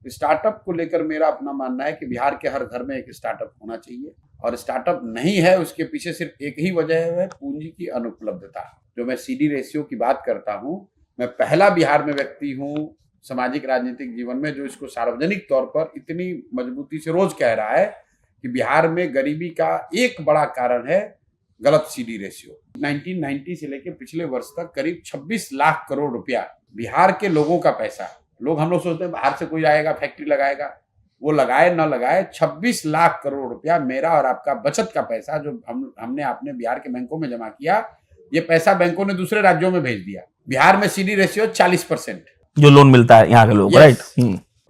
Startup को लेकर मेरा अपना मानना है कि बिहार के हर घर में एक स्टार्टअप होना चाहिए, और स्टार्टअप नहीं है उसके पीछे सिर्फ एक ही वजह है, पूंजी की अनुपलब्धता। जो मैं सीडी रेशियो की बात करता हूँ, मैं पहला बिहार में व्यक्ति हूँ सामाजिक राजनीतिक जीवन में जो इसको सार्वजनिक तौर पर इतनी मजबूती से रोज कह रहा है कि बिहार में गरीबी का एक बड़ा कारण है गलत सीडी रेशियो। 1990 से लेकर पिछले वर्ष तक करीब 26 लाख करोड़ रुपया बिहार के लोगों का पैसा, हम लोग सोचते हैं बाहर से कोई आएगा फैक्ट्री लगाएगा, वो लगाए ना लगाए 26 लाख करोड़ रुपया मेरा और आपका बचत का पैसा जो हमने आपने बिहार के बैंकों में जमा किया, ये पैसा बैंकों ने दूसरे राज्यों में भेज दिया। बिहार में सीडी रेशियो 40% जो लोन मिलता है यहाँ के लोग, राइट।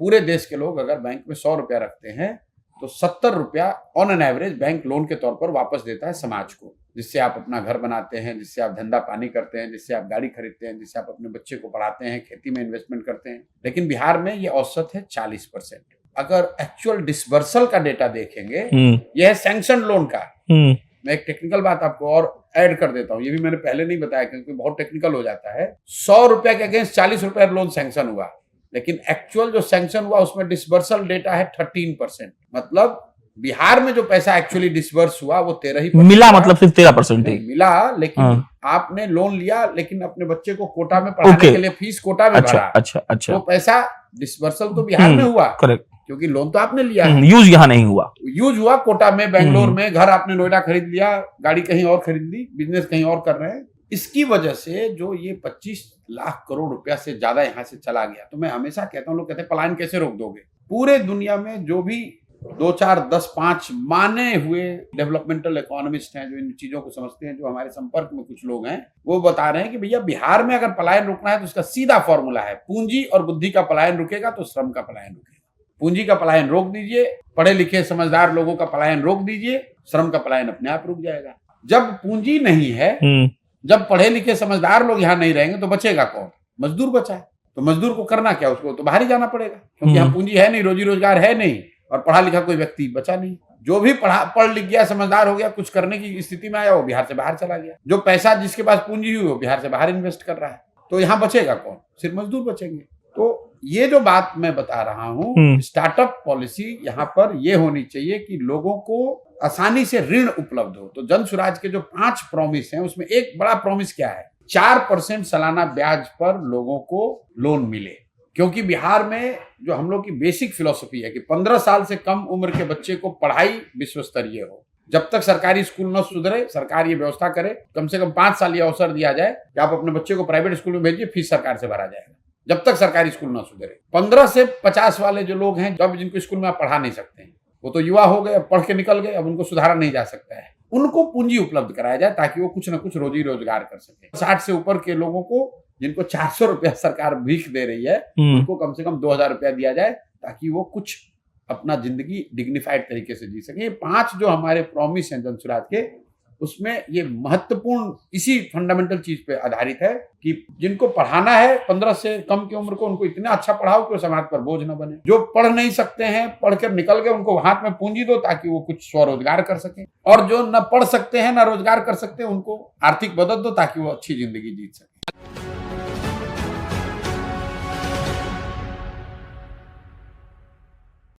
पूरे देश के लोग अगर बैंक में 100 रुपया रखते हैं तो 70 रुपया on an average bank loan के तौर पर वापस देता है समाज को, जिससे आप अपना घर बनाते हैं, जिससे आप धंधा पानी करते हैं, जिससे आप गाड़ी खरीदते हैं, जिससे आप अपने बच्चे को पढ़ाते हैं, खेती में इन्वेस्टमेंट करते हैं। लेकिन बिहार में ये औसत है 40%। अगर एक्चुअल डिसबर्सल का डेटा देखेंगे, यह है सैंक्शन लोन का। मैं एक टेक्निकल बात आपको और ऐड कर देता हूँ, ये भी मैंने पहले नहीं बताया क्योंकि बहुत टेक्निकल हो जाता है। 100 रुपया के अगेंस्ट 40 रुपया लोन सैंक्शन हुआ, लेकिन एक्चुअल जो सैंक्शन हुआ उसमें डिसबर्सल डेटा है 13%। मतलब बिहार में जो पैसा एक्चुअली डिसबर्स हुआ वो 13% मिला, मतलब सिर्फ 13% ही मिला। लेकिन आपने लोन लिया लेकिन अपने बच्चे को कोटा में पढ़ाने के लिए फीस कोटा में भरा। अच्छा। तो पैसा डिसबर्सल तो बिहार में हुआ, करेक्ट, क्योंकि लोन तो आपने लिया, यूज यहाँ नहीं हुआ। यूज हुआ कोटा में, बेंगलोर में, घर आपने नोएडा खरीद लिया, गाड़ी कहीं और खरीद ली, बिजनेस कहीं और कर रहे हैं। इसकी वजह से जो ये 25 लाख करोड़ रुपया से ज्यादा यहाँ से चला गया। तो मैं हमेशा कहता हूँ, लोग कहते हैं पलायन कैसे रोक दोगे। पूरे दुनिया में जो भी 2, 4, 10, 5 माने हुए डेवलपमेंटल इकोनॉमिस्ट हैं जो इन चीजों को समझते हैं, जो हमारे संपर्क में कुछ लोग हैं, वो बता रहे हैं कि भैया बिहार में अगर पलायन रोकना है तो उसका सीधा फॉर्मूला है, पूंजी और बुद्धि का पलायन रुकेगा तो श्रम का पलायन रुकेगा। पूंजी का पलायन रोक दीजिए, पढ़े लिखे समझदार लोगों का पलायन रोक दीजिए, श्रम का पलायन अपने आप रुक जाएगा। जब पूंजी नहीं है, जब पढ़े लिखे समझदार लोग यहाँ नहीं रहेंगे तो बचेगा कौन? मजदूर बचा है। तो मजदूर को करना क्या? उसको तो बाहर ही जाना पड़ेगा, क्योंकि यहाँ पूंजी है नहीं, रोजी रोजगार है नहीं, और पढ़ा लिखा कोई व्यक्ति बचा नहीं। जो भी पढ़ लिख गया, समझदार हो गया, कुछ करने की स्थिति में आया, वो बिहार से बाहर चला गया। जो पैसा जिसके पास पूंजी हुई वो बिहार से बाहर इन्वेस्ट कर रहा है। तो यहाँ बचेगा कौन? सिर्फ मजदूर बचेंगे। तो ये जो बात मैं बता रहा हूँ, स्टार्टअप पॉलिसी यहाँ पर ये होनी चाहिए कि लोगों को आसानी से ऋण उपलब्ध हो। तो जन स्वराज के जो 5 प्रॉमिस हैं उसमें एक बड़ा प्रॉमिस क्या है? 4% सालाना ब्याज पर लोगों को लोन मिले। क्योंकि बिहार में जो हम लोग की बेसिक फिलॉसफी है कि 15 साल से कम उम्र के बच्चे को पढ़ाई विश्व स्तरीय हो। जब तक सरकारी स्कूल न सुधरे, सरकार ये व्यवस्था करे, कम से कम 5 साल ये अवसर दिया जाए कि आप अपने बच्चे को प्राइवेट स्कूल में भेजिए, फीस सरकार से भरा जाएगा, जब तक सरकारी स्कूल न सुधरे। 15 से 50 वाले जो लोग हैं, जब जिनको स्कूल में आप पढ़ा नहीं सकते हैं, वो तो युवा हो गए, पढ़ के निकल गए, अब उनको सुधारा नहीं जा सकता है, उनको पूंजी उपलब्ध कराया जाए ताकि वो कुछ न कुछ रोजी रोजगार कर सके। 60 से ऊपर के लोगों को, जिनको 400 रुपया सरकार भीख दे रही है, उनको कम से कम 2000 रुपया दिया जाए ताकि वो कुछ अपना जिंदगी डिग्निफाइड तरीके से जी सके। ये 5 जो हमारे प्रॉमिस हैं जन स्वराज के, उसमें ये महत्वपूर्ण इसी फंडामेंटल चीज पे आधारित है कि जिनको पढ़ाना है 15 से कम की उम्र को, उनको इतना अच्छा पढ़ाओ कि वो समाज पर बोझ न बने। जो पढ़ नहीं सकते हैं, पढ़कर निकल गए, उनको हाथ में पूंजी दो ताकि वो कुछ स्वरोजगार कर सके। और जो न पढ़ सकते हैं न रोजगार कर सकते हैं, उनको आर्थिक मदद दो ताकि वो अच्छी जिंदगी जी सके।